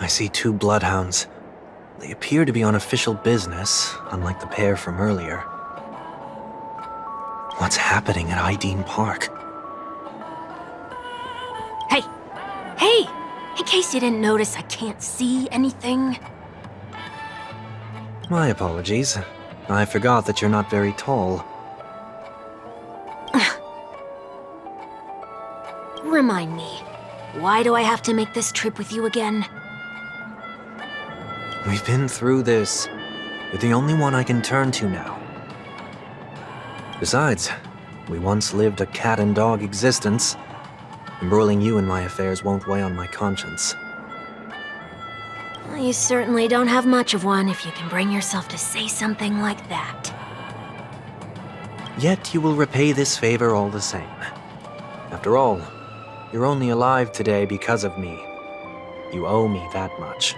I see two bloodhounds. They appear to be on official business, unlike the pair from earlier. What's happening at Ideen Park? Hey! Hey! In case you didn't notice, I can't see anything. My apologies. I forgot that you're not very tall. Remind me, why do I have to make this trip with you again? We've been through this. You're the only one I can turn to now. Besides, we once lived a cat-and-dog existence. Embroiling you in my affairs won't weigh on my conscience. Well, you certainly don't have much of one if you can bring yourself to say something like that. Yet you will repay this favor all the same. After all, you're only alive today because of me. You owe me that much.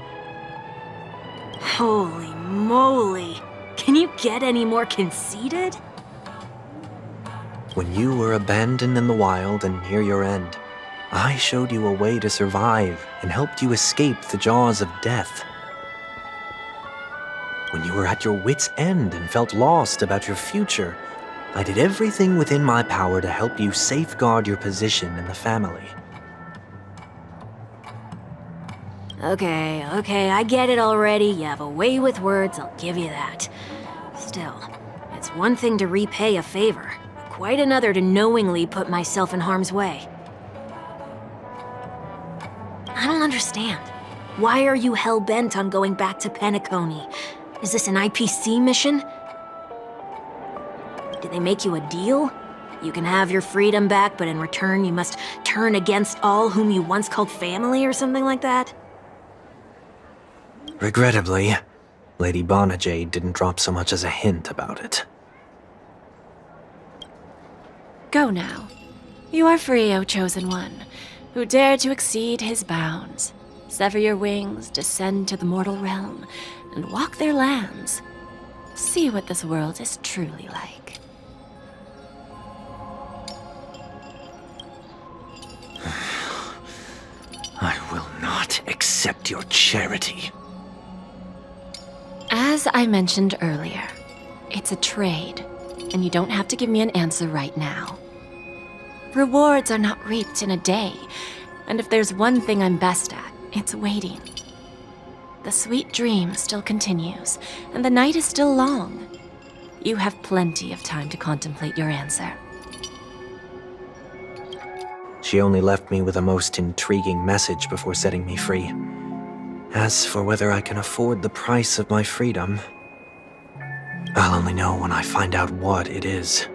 Holy moly! Can you get any more conceited? When you were abandoned in the wild and near your end, I showed you a way to survive and helped you escape the jaws of death. When you were at your wit's end and felt lost about your future, I did everything within my power to help you safeguard your position in the family. Okay, I get it already. You have a way with words, I'll give you that. Still, it's one thing to repay a favor, quite another to knowingly put myself in harm's way. I don't understand. Why are you hell-bent on going back to Penacony? Is this an IPC mission? Did they make you a deal? You can have your freedom back, but in return you must turn against all whom you once called family or something like that? Regrettably, Lady Bonajade didn't drop so much as a hint about it. Go now. You are free, O Chosen One, who dare to exceed his bounds. Sever your wings, descend to the mortal realm, and walk their lands. See what this world is truly like. I will not accept your charity. As I mentioned earlier, it's a trade, and you don't have to give me an answer right now. Rewards are not reaped in a day, and if there's one thing I'm best at, it's waiting. The sweet dream still continues, and the night is still long. You have plenty of time to contemplate your answer. She only left me with a most intriguing message before setting me free. As for whether I can afford the price of my freedom, I'll only know when I find out what it is.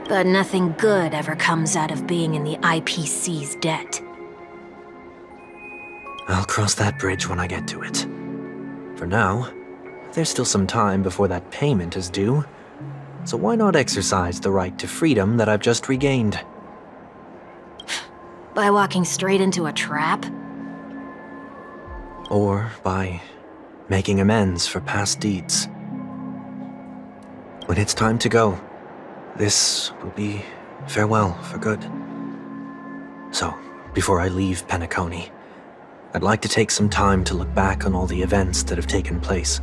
But nothing good ever comes out of being in the IPC's debt. I'll cross that bridge when I get to it. For now, there's still some time before that payment is due, so why not exercise the right to freedom that I've just regained? By walking straight into a trap? Or by making amends for past deeds. When it's time to go, this will be farewell for good. So, before I leave Penacony, I'd like to take some time to look back on all the events that have taken place.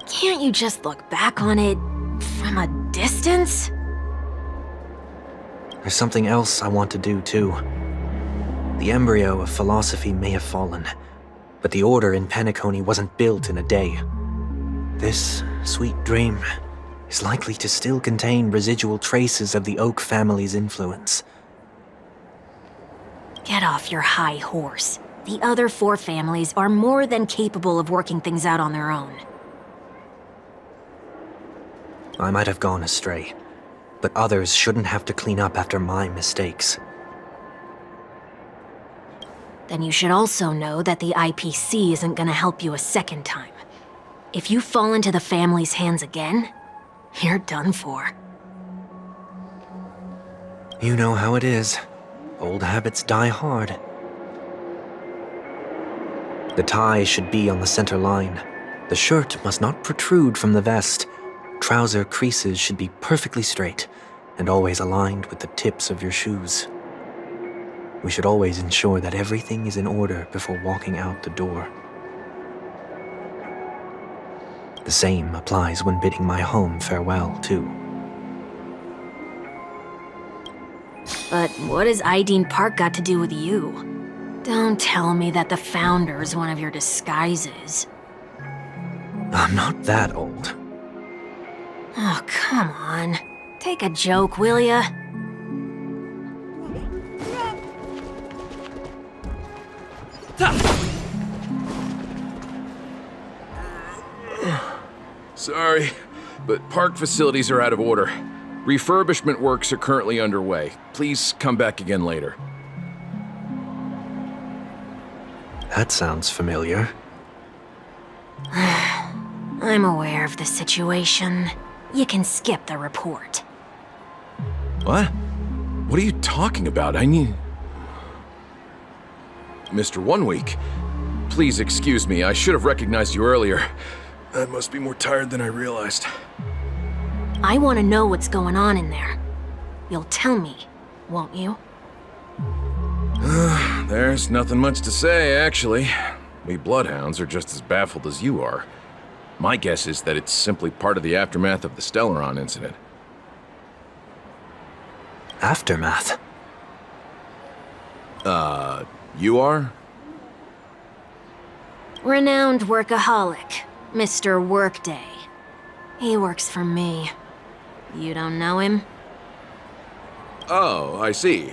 Can't you just look back on it from a distance? There's something else I want to do too. The embryo of philosophy may have fallen, but the order in Penacony wasn't built in a day. This sweet dream is likely to still contain residual traces of the Oak family's influence. Get off your high horse. The other 4 families are more than capable of working things out on their own. I might have gone astray, but others shouldn't have to clean up after my mistakes. Then you should also know that the IPC isn't gonna help you a second time. If you fall into the family's hands again, you're done for. You know how it is. Old habits die hard. The tie should be on the center line. The shirt must not protrude from the vest. Trouser creases should be perfectly straight and always aligned with the tips of your shoes. We should always ensure that everything is in order before walking out the door. The same applies when bidding my home farewell, too. But what has Ideen Park got to do with you? Don't tell me that the Founder's one of your disguises. I'm not that old. Oh, come on. Take a joke, will ya? Sorry, but park facilities are out of order. Refurbishment works are currently underway. Please come back again later. That sounds familiar. I'm aware of the situation. You can skip the report. What? What are you talking about? I need... Mr. One Week, please excuse me. I should have recognized you earlier. I must be more tired than I realized. I want to know what's going on in there. You'll tell me, won't you? There's nothing much to say, actually. We Bloodhounds are just as baffled as you are. My guess is that it's simply part of the aftermath of the Stellaron incident. Aftermath? You are? Renowned workaholic, Mr. Workday. He works for me. You don't know him? Oh, I see.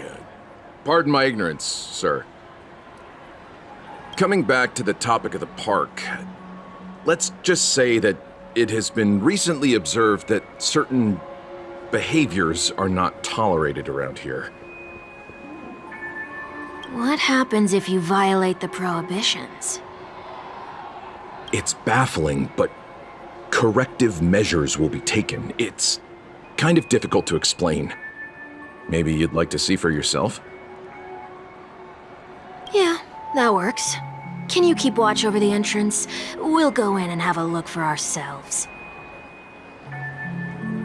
Pardon my ignorance, sir. Coming back to the topic of the park, let's just say that it has been recently observed that certain behaviors are not tolerated around here. What happens if you violate the prohibitions? It's baffling, but corrective measures will be taken. It's kind of difficult to explain. Maybe you'd like to see for yourself? Yeah, that works. Can you keep watch over the entrance? We'll go in and have a look for ourselves.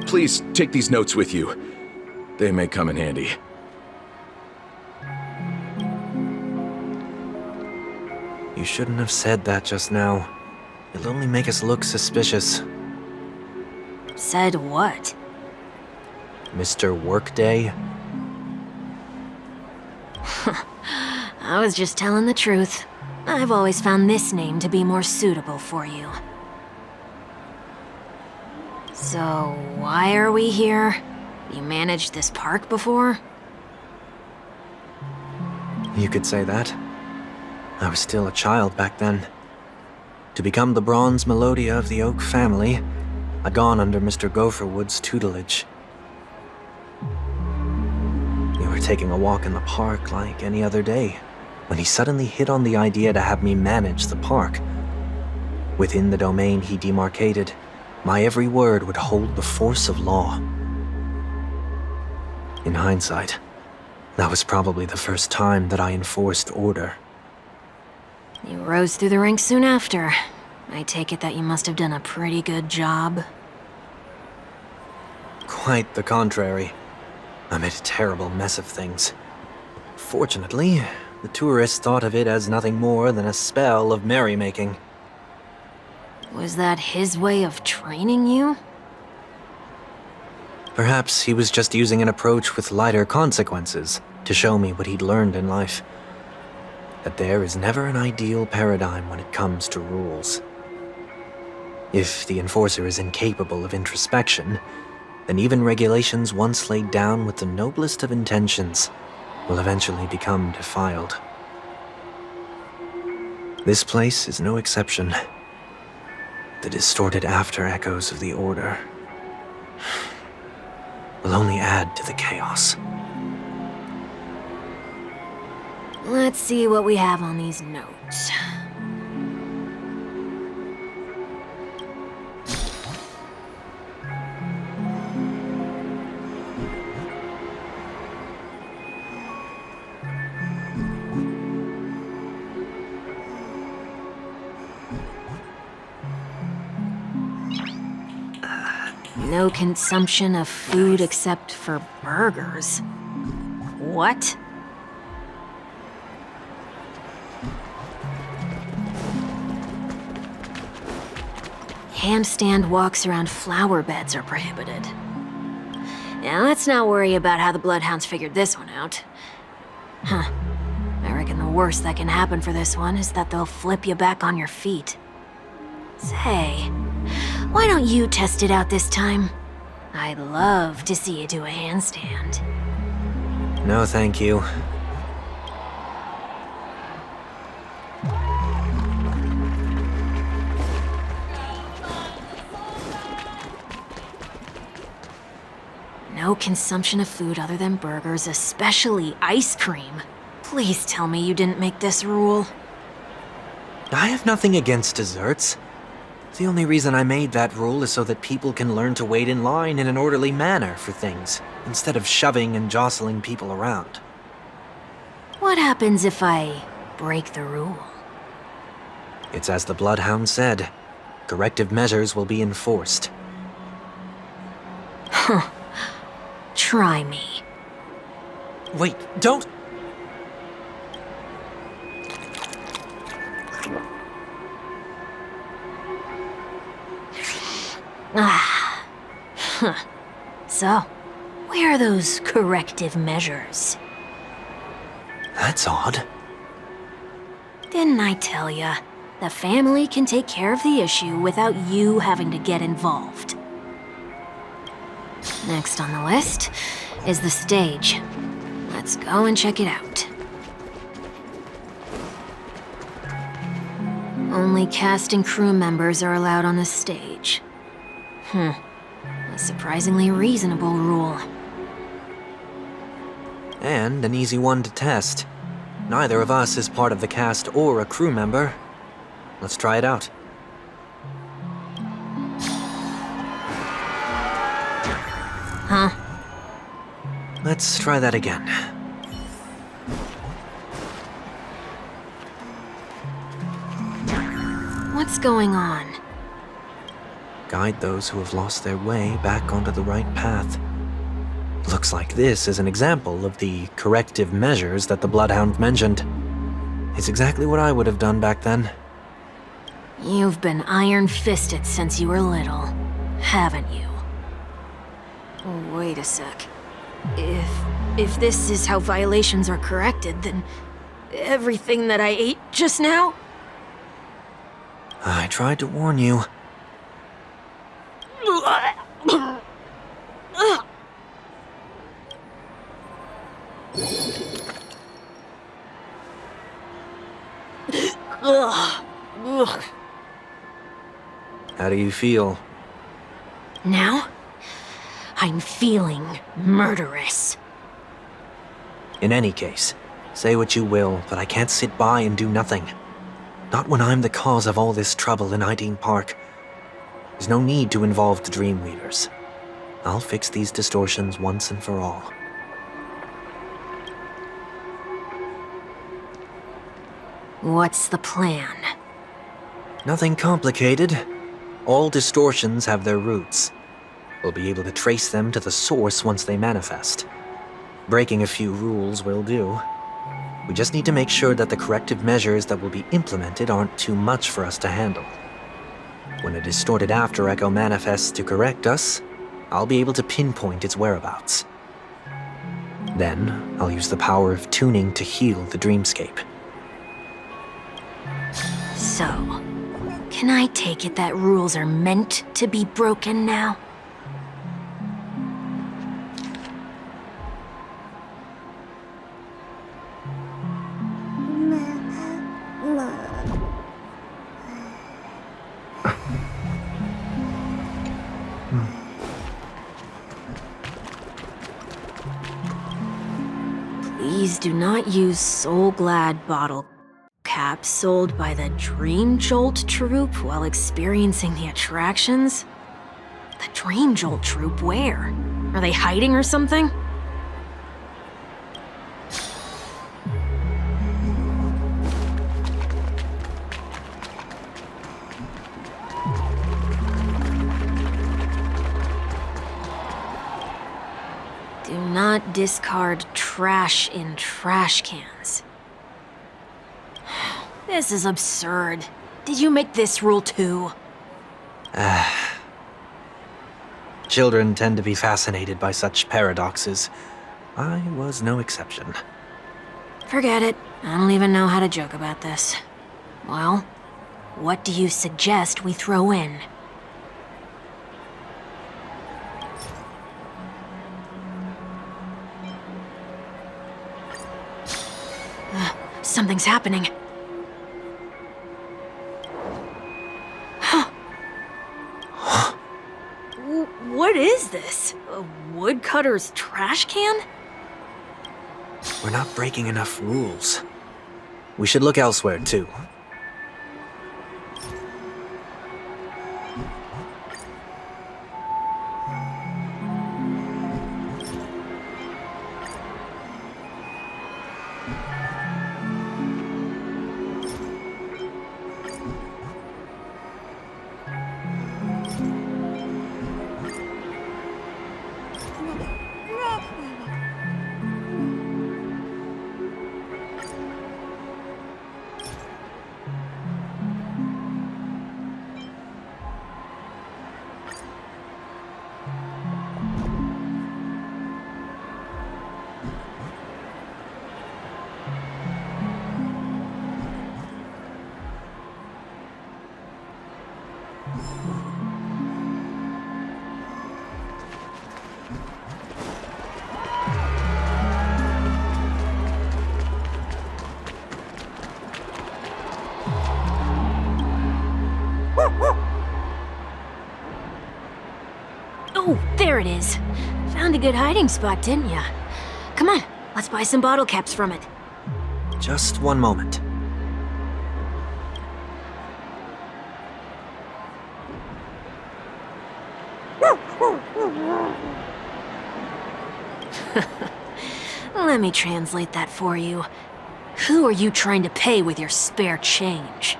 Please take these notes with you. They may come in handy. You shouldn't have said that just now. It'll only make us look suspicious. Said what? Mr. Workday? I was just telling the truth. I've always found this name to be more suitable for you. So, why are we here? You managed this park before? You could say that. I was still a child back then. To become the Bronze Melodia of the Oak family, I'd gone under Mr. Gopherwood's tutelage. We were taking a walk in the park like any other day, when he suddenly hit on the idea to have me manage the park. Within the domain he demarcated, my every word would hold the force of law. In hindsight, that was probably the first time that I enforced order. You rose through the ranks soon after. I take it that you must have done a pretty good job. Quite the contrary. I made a terrible mess of things. Fortunately, the tourists thought of it as nothing more than a spell of merrymaking. Was that his way of training you? Perhaps he was just using an approach with lighter consequences to show me what he'd learned in life. That there is never an ideal paradigm when it comes to rules. If the enforcer is incapable of introspection, then even regulations once laid down with the noblest of intentions will eventually become defiled. This place is no exception. The distorted after-echoes of the Order will only add to the chaos. Let's see what we have on these notes. No consumption of food except for burgers. What? handstand walks around flower beds are prohibited. Now, let's not worry about how the Bloodhounds figured this one out. Huh. I reckon the worst that can happen for this one is that they'll flip you back on your feet. Say, why don't you test it out this time? I'd love to see you do a handstand. No, thank you. No consumption of food other than burgers, especially ice cream. Please tell me you didn't make this rule. I have nothing against desserts. The only reason I made that rule is so that people can learn to wait in line in an orderly manner for things, instead of shoving and jostling people around. What happens if I break the rule? It's as the Bloodhound said. Corrective measures will be enforced. Try me. Wait, don't! So, where are those corrective measures? That's odd. Didn't I tell ya? The family can take care of the issue without you having to get involved. Next on the list is the stage. Let's go and check it out. Only cast and crew members are allowed on the stage. A surprisingly reasonable rule. And an easy one to test. Neither of us is part of the cast or a crew member. Let's try it out. Huh? Let's try that again. What's going on? Guide those who have lost their way back onto the right path. Looks like this is an example of the corrective measures that the Bloodhound mentioned. It's exactly what I would have done back then. You've been iron-fisted since you were little, haven't you? Wait a sec. If this is how violations are corrected, then everything that I ate just now? I tried to warn you. How do you feel? Now? I'm feeling murderous. In any case, say what you will, but I can't sit by and do nothing. Not when I'm the cause of all this trouble in Ideen Park. There's no need to involve the Dreamweavers. I'll fix these distortions once and for all. What's the plan? Nothing complicated. All distortions have their roots. We'll be able to trace them to the source once they manifest. Breaking a few rules will do. We just need to make sure that the corrective measures that will be implemented aren't too much for us to handle. When a distorted after echo manifests to correct us, I'll be able to pinpoint its whereabouts. Then, I'll use the power of tuning to heal the dreamscape. So, can I take it that rules are meant to be broken now? Please do not use Soul Glad bottle caps sold by the Dream Jolt troupe while experiencing the attractions? The Dream Jolt troupe, where? Are they hiding or something? Do not discard trash in trash cans. This is absurd. Did you make this rule too? Children tend to be fascinated by such paradoxes. I was no exception. Forget it. I don't even know how to joke about this. Well, what do you suggest we throw in? Something's happening. What is this? A woodcutter's trash can? We're not breaking enough rules. We should look elsewhere, too. Oh, there it is. Found a good hiding spot, didn't ya? Come on, let's buy some bottle caps from it. Just one moment. Let me translate that for you. Who are you trying to pay with your spare change?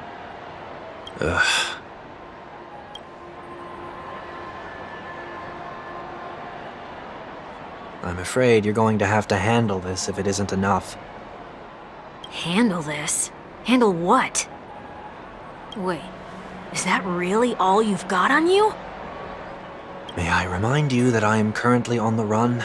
I'm afraid you're going to have to handle this if it isn't enough. Handle this? Handle what? Wait, is that really all you've got on you? May I remind you that I am currently on the run?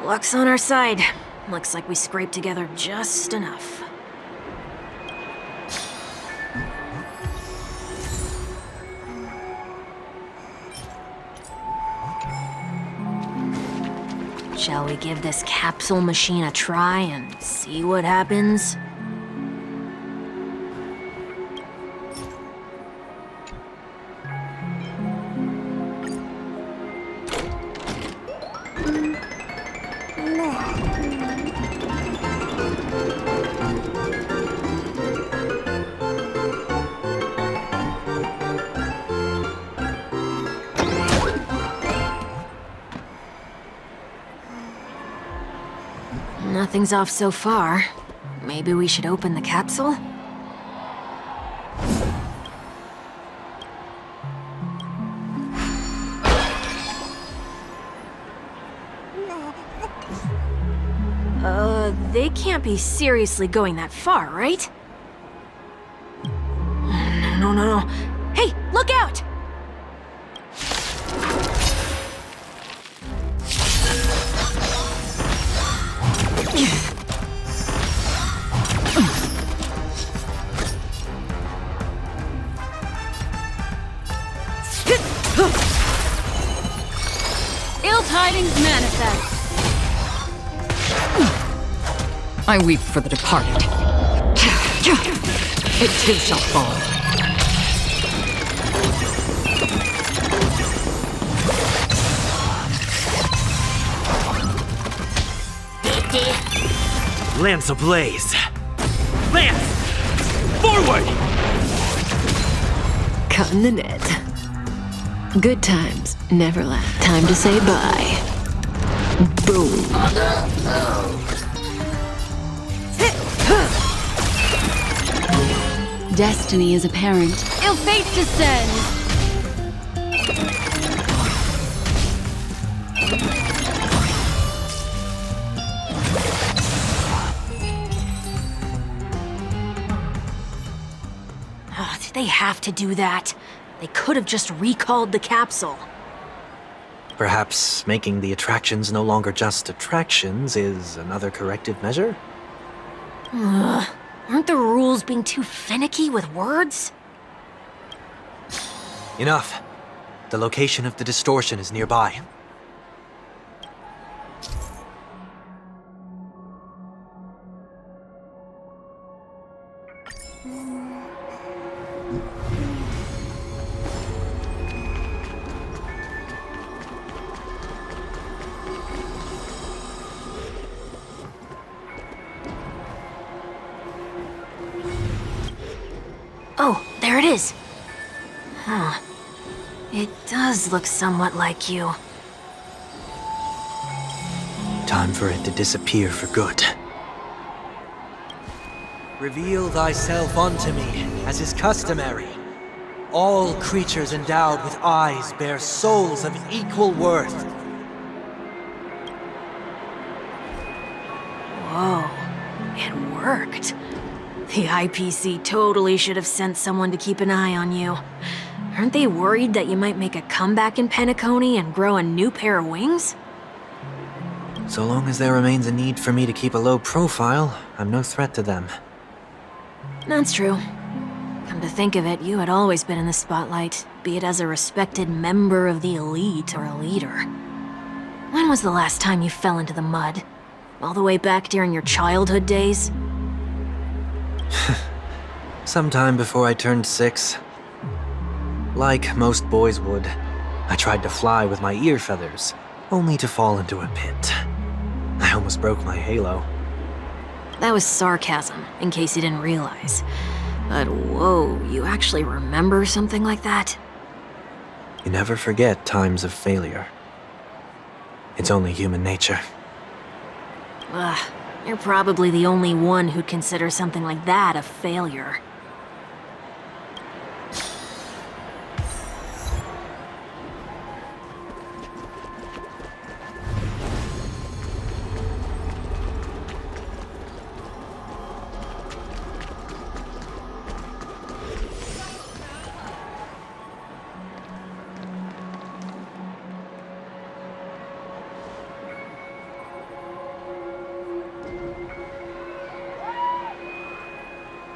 Luck's on our side. Looks like we scraped together just enough. Shall we give this capsule machine a try and see what happens? Nothing's off so far. Maybe we should open the capsule? They can't be seriously going that far, right? No. Hey, look out! Ill tidings manifest. I weep for the departed. It too shall fall. Lance ablaze! Lance! Forward! Cut in the net. Good times never last. Time to say bye. Boom. Destiny is apparent. Ill fate descends. Did they have to do that? They could have just recalled the capsule. Perhaps making the attractions no longer just attractions is another corrective measure? Aren't the rules being too finicky with words? Enough. The location of the distortion is nearby. Oh, there it is. Huh. It does look somewhat like you. Time for it to disappear for good. Reveal thyself unto me, as is customary. All creatures endowed with eyes bear souls of equal worth. Whoa, it worked. The IPC totally should have sent someone to keep an eye on you. Aren't they worried that you might make a comeback in Penacony and grow a new pair of wings? So long as there remains a need for me to keep a low profile, I'm no threat to them. That's true. Come to think of it, you had always been in the spotlight, be it as a respected member of the elite or a leader. When was the last time you fell into the mud? All the way back during your childhood days? Sometime before I turned 6. Like most boys would, I tried to fly with my ear feathers, only to fall into a pit. I almost broke my halo. That was sarcasm, in case you didn't realize. But whoa, you actually remember something like that? You never forget times of failure. It's only human nature. Ugh, you're probably the only one who'd consider something like that a failure.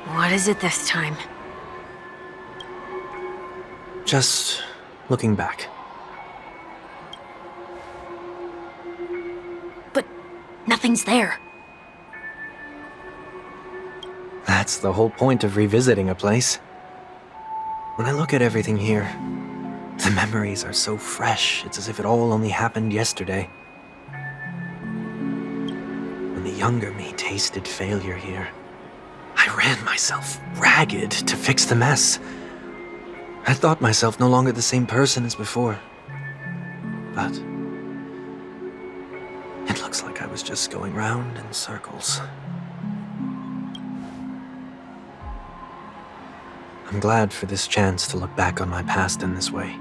What is it this time? Just looking back. But nothing's there. That's the whole point of revisiting a place. When I look at everything here, the memories are so fresh, it's as if it all only happened yesterday. When the younger me tasted failure here, I ran myself ragged to fix the mess. I thought myself no longer the same person as before. But it looks like I was just going round in circles. I'm glad for this chance to look back on my past in this way.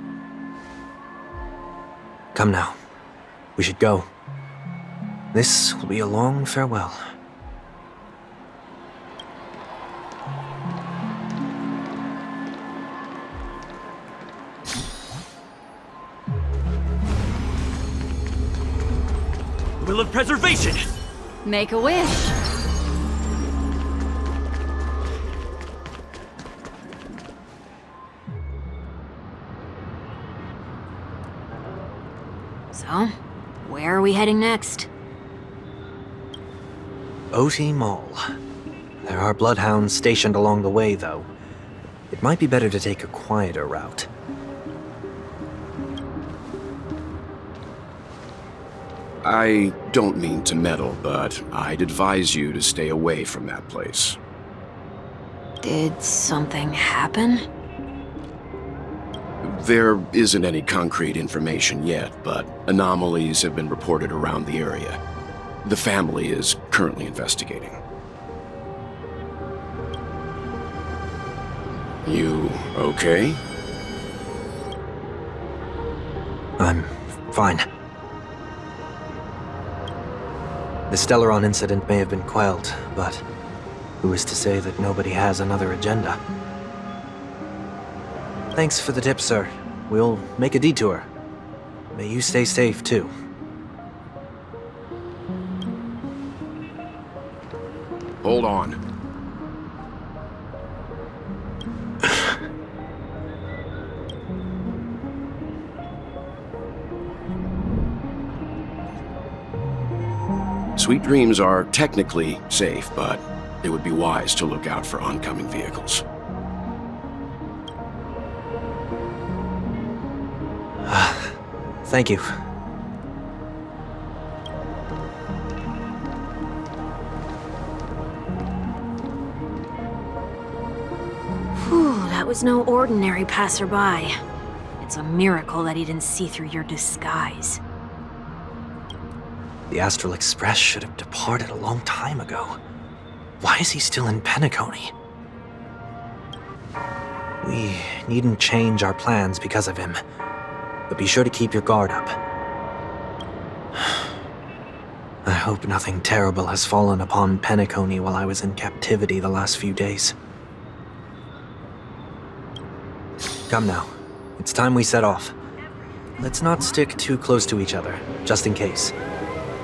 Come now, we should go. This will be a long farewell. Will of preservation! Make a wish. So, where are we heading next? Oti Mall. There are bloodhounds stationed along the way, though. It might be better to take a quieter route. I don't mean to meddle, but I'd advise you to stay away from that place. Did something happen? There isn't any concrete information yet, but anomalies have been reported around the area. The family is currently investigating. You okay? I'm fine. The Stellaron incident may have been quelled, but who is to say that nobody has another agenda? Thanks for the tip, sir. We'll make a detour. May you stay safe, too. Hold on. Sweet Dreams are technically safe, but it would be wise to look out for oncoming vehicles. Thank you. Whew, that was no ordinary passerby. It's a miracle that he didn't see through your disguise. The Astral Express should have departed a long time ago. Why is he still in Penacony? We needn't change our plans because of him, but be sure to keep your guard up. I hope nothing terrible has fallen upon Penacony while I was in captivity the last few days. Come now, it's time we set off. Let's not stick too close to each other, just in case.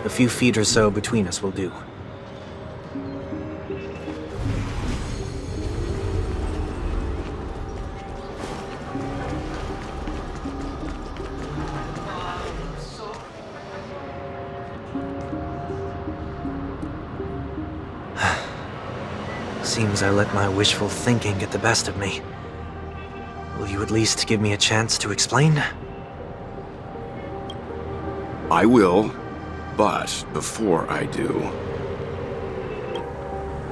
A few feet or so between us will do. Seems I let my wishful thinking get the best of me. Will you at least give me a chance to explain? I will, but before I do,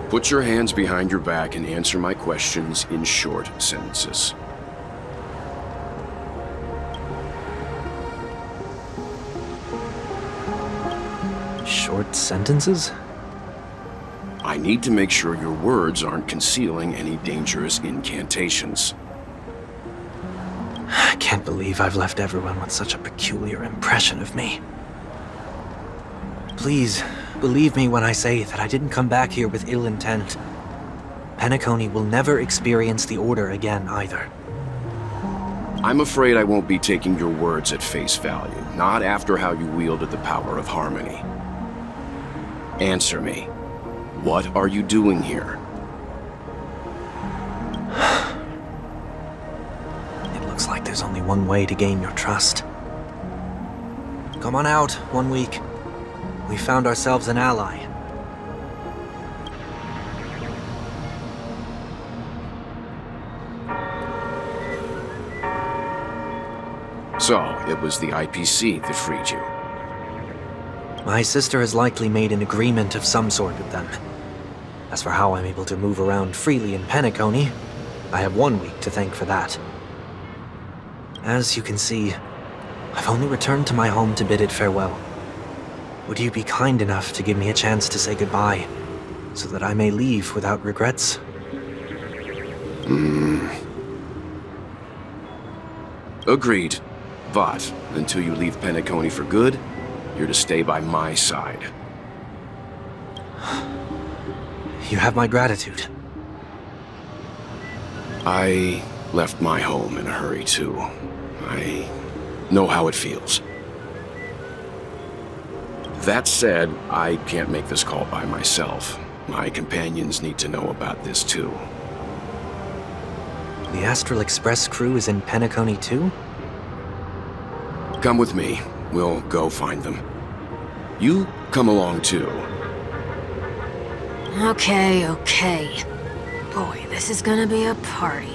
put your hands behind your back and answer my questions in short sentences. Short sentences? I need to make sure your words aren't concealing any dangerous incantations. I can't believe I've left everyone with such a peculiar impression of me. Please, believe me when I say that I didn't come back here with ill intent. Penacony will never experience the Order again, either. I'm afraid I won't be taking your words at face value, not after how you wielded the power of harmony. Answer me. What are you doing here? It looks like there's only one way to gain your trust. Come on out, 1 week. We found ourselves an ally. So, it was the IPC that freed you. My sister has likely made an agreement of some sort with them. As for how I'm able to move around freely in Penacony, I have 1 week to thank for that. As you can see, I've only returned to my home to bid it farewell. Would you be kind enough to give me a chance to say goodbye, so that I may leave without regrets? Agreed. But, until you leave Penacony for good, you're to stay by my side. You have my gratitude. I left my home in a hurry, too. I know how it feels. That said, I can't make this call by myself. My companions need to know about this, too. The Astral Express crew is in Penacony too? Come with me. We'll go find them. You come along, too. Okay. Boy, this is gonna be a party.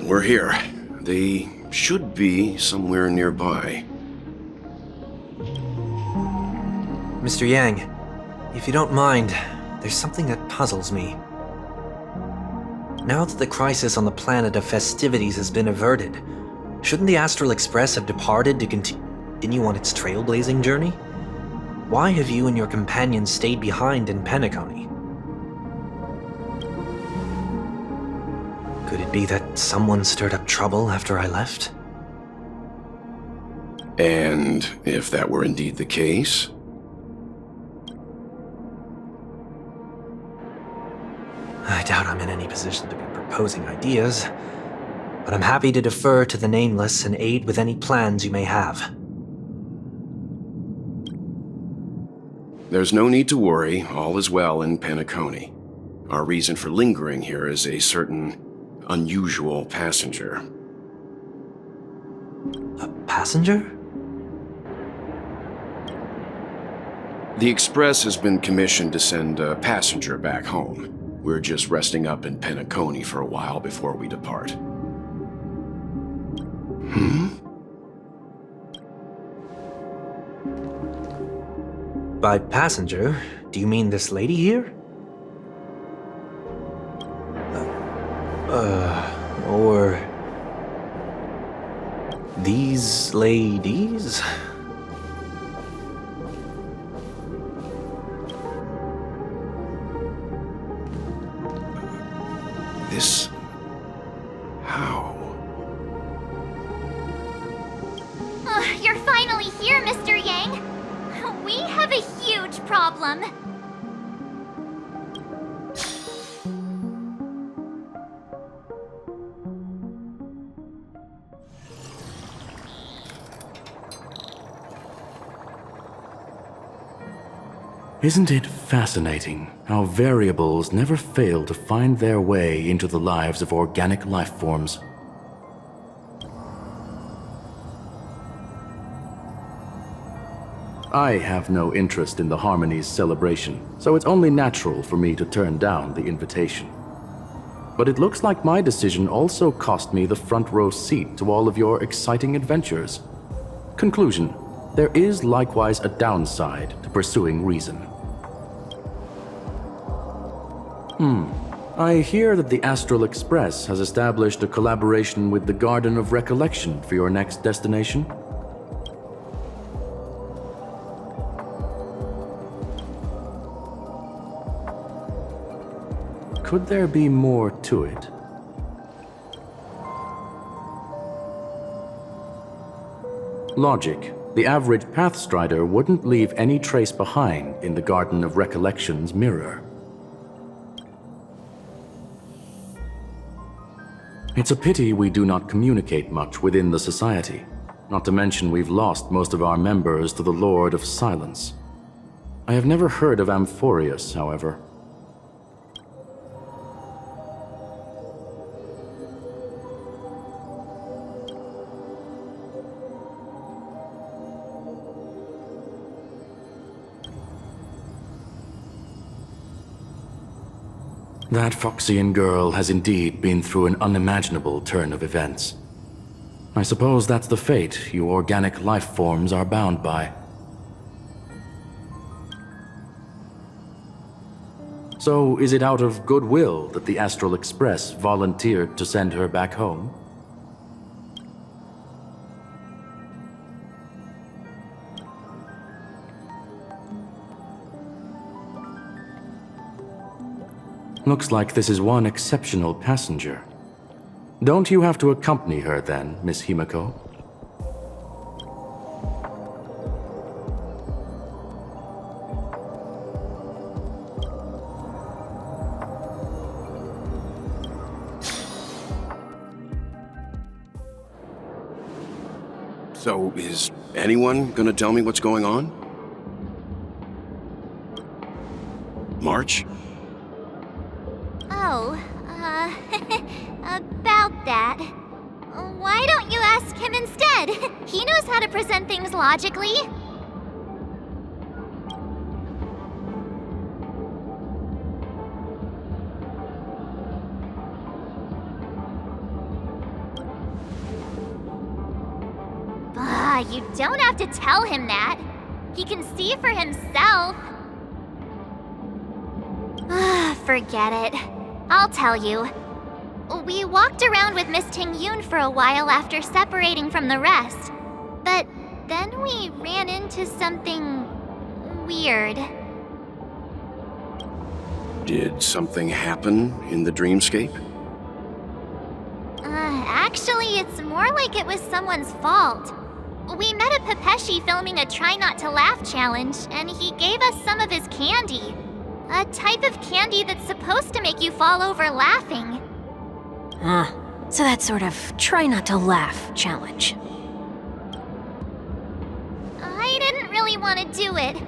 We're here. They should be somewhere nearby. Mr. Yang, if you don't mind, there's something that puzzles me. Now that the crisis on the planet of festivities has been averted, shouldn't the Astral Express have departed to continue on its trailblazing journey? Why have you and your companions stayed behind in Penacony? Could it be that someone stirred up trouble after I left? And if that were indeed the case, I doubt I'm in any position to be proposing ideas, but I'm happy to defer to the Nameless and aid with any plans you may have. there's no need to worry. All is well in Penacony. Our reason for lingering here is a certain unusual passenger. A passenger? The Express has been commissioned to send a passenger back home. We're just resting up in Penacony for a while before we depart. By passenger, do you mean this lady here? Or these ladies? This... how? You're finally here, Mr. Yang. We have a huge problem. Isn't it fascinating how variables never fail to find their way into the lives of organic life forms? I have no interest in the Harmony's celebration, so it's only natural for me to turn down the invitation. But it looks like my decision also cost me the front row seat to all of your exciting adventures. Conclusion: there is likewise a downside to pursuing reason. I hear that the Astral Express has established a collaboration with the Garden of Recollection for your next destination. Could there be more to it? Logic. The average Pathstrider wouldn't leave any trace behind in the Garden of Recollection's mirror. It's a pity we do not communicate much within the Society. Not to mention we've lost most of our members to the Lord of Silence. I have never heard of Amphorius, however. That Foxian girl has indeed been through an unimaginable turn of events. I suppose that's the fate you organic life forms are bound by. So, is it out of goodwill that the Astral Express volunteered to send her back home? Looks like this is one exceptional passenger. Don't you have to accompany her then, Miss Himiko? So, is anyone gonna tell me what's going on? March? Oh, about that. Why don't you ask him instead? He knows how to present things logically. You don't have to tell him that. He can see for himself. Forget it. I'll tell you. We walked around with Miss Ting-Yun for a while after separating from the rest. But then we ran into something weird. Did something happen in the dreamscape? Actually, it's more like it was someone's fault. We met a Pepeshi filming a Try Not to Laugh challenge, and he gave us some of his candy. A type of candy that's supposed to make you fall over laughing. So that sort of try not to laugh challenge. I didn't really want to do it,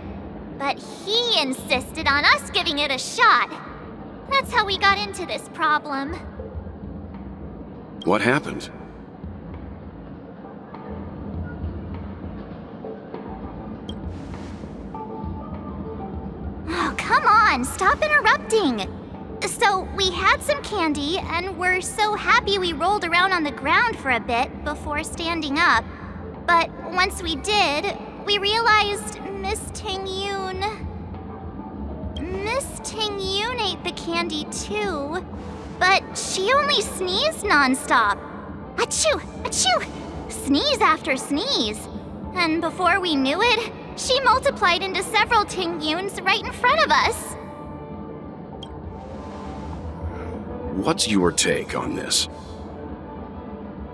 but he insisted on us giving it a shot. That's how we got into this problem. What happened? Oh, come on, stop interrupting. So, we had some candy, and we're so happy we rolled around on the ground for a bit before standing up. But once we did, we realized Miss Ting-Yun ate the candy too, but she only sneezed nonstop. Achoo! Achoo! Sneeze after sneeze. And before we knew it, she multiplied into several Ting-Yuns right in front of us. What's your take on this?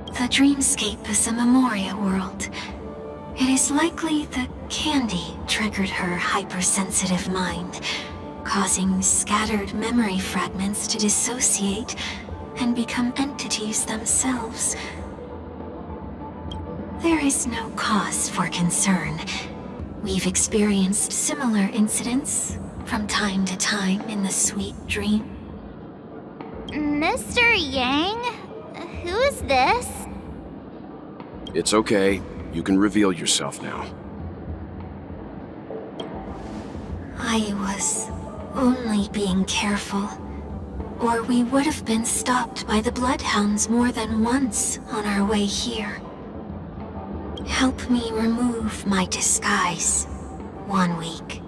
The dreamscape is a Memoria world. It is likely the candy triggered her hypersensitive mind, causing scattered memory fragments to dissociate and become entities themselves. There is no cause for concern. We've experienced similar incidents from time to time in the sweet dream. Mr. Yang? Who's this? It's okay. You can reveal yourself now. I was only being careful, or we would have been stopped by the Bloodhounds more than once on our way here. Help me remove my disguise. 1 week.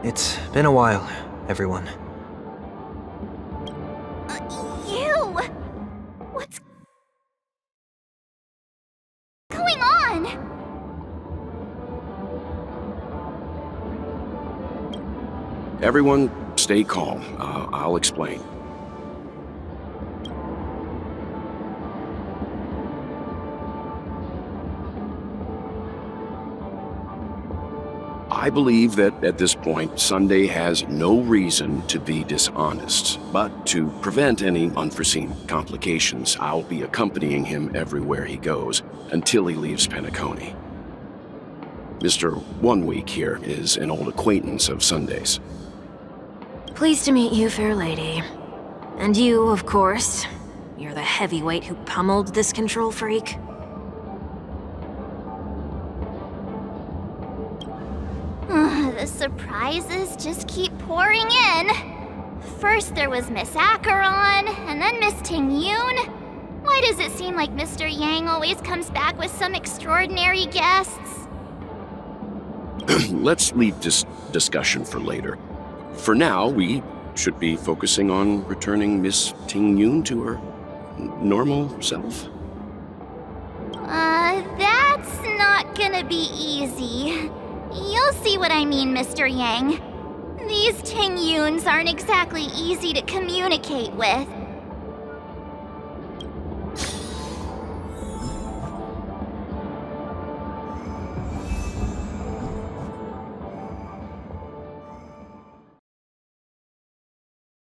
It's been a while, everyone. You! What's going on? Everyone, stay calm. I'll explain. I believe that at this point, Sunday has no reason to be dishonest. But to prevent any unforeseen complications, I'll be accompanying him everywhere he goes until he leaves Penacony. Mr. 1 Week here is an old acquaintance of Sunday's. Pleased to meet you, fair lady. And you, of course. You're the heavyweight who pummeled this control freak. The surprises just keep pouring in. First there was Miss Acheron, and then Miss Ting-Yun. Why does it seem like Mr. Yang always comes back with some extraordinary guests? Let's leave this discussion for later. For now, we should be focusing on returning Miss Ting-Yun to her normal self. That's not gonna be easy. You'll see what I mean, Mr. Yang. These Ting-Yuns aren't exactly easy to communicate with.